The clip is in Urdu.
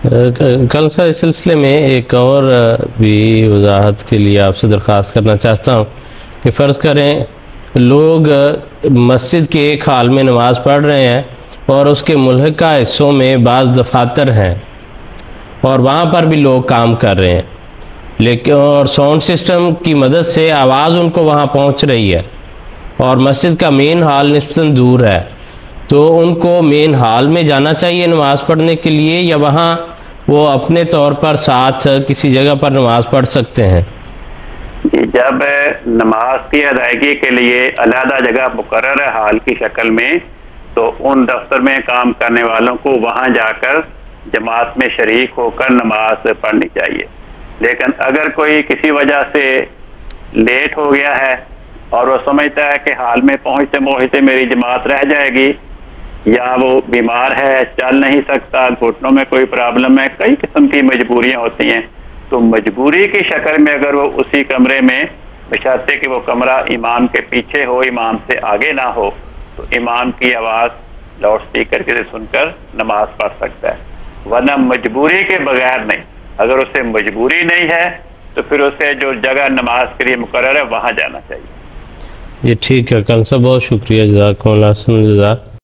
کل سا اس سلسلے میں ایک اور بھی وضاحت کے لیے آپ سے درخواست کرنا چاہتا ہوں کہ فرض کریں لوگ مسجد کے ایک حال میں نماز پڑھ رہے ہیں اور اس کے ملحقہ حصوں میں بعض دفاتر ہیں اور وہاں پر بھی لوگ کام کر رہے ہیں، لیکن اور ساؤنڈ سسٹم کی مدد سے آواز ان کو وہاں پہنچ رہی ہے اور مسجد کا مین ہال نسبتاً دور ہے، تو ان کو مین ہال میں جانا چاہیے نماز پڑھنے کے لیے یا وہاں وہ اپنے طور پر ساتھ کسی جگہ پر نماز پڑھ سکتے ہیں؟ جب نماز کی ادائیگی کے لیے علیحدہ جگہ مقرر ہے ہال کی شکل میں، تو ان دفتر میں کام کرنے والوں کو وہاں جا کر جماعت میں شریک ہو کر نماز پڑھنی چاہیے۔ لیکن اگر کوئی کسی وجہ سے لیٹ ہو گیا ہے اور وہ سمجھتا ہے کہ حال میں پہنچتے پہنچتے میری جماعت رہ جائے گی، یا وہ بیمار ہے، چل نہیں سکتا، گھٹنوں میں کوئی پرابلم ہے، کئی قسم کی مجبوریاں ہوتی ہیں، تو مجبوری کی شکل میں اگر وہ اسی کمرے میں، بشرطے کہ وہ کمرہ امام کے پیچھے ہو، امام سے آگے نہ ہو، تو امام کی آواز لاؤڈ اسپیکر سے سن کر نماز پڑھ سکتا ہے، ورنہ مجبوری کے بغیر نہیں۔ اگر اسے مجبوری نہیں ہے تو پھر اسے جو جگہ نماز کے لیے مقرر ہے وہاں جانا چاہیے۔ جی ٹھیک ہے، کل سے بہت شکریہ، جزاکم اللہ خیر۔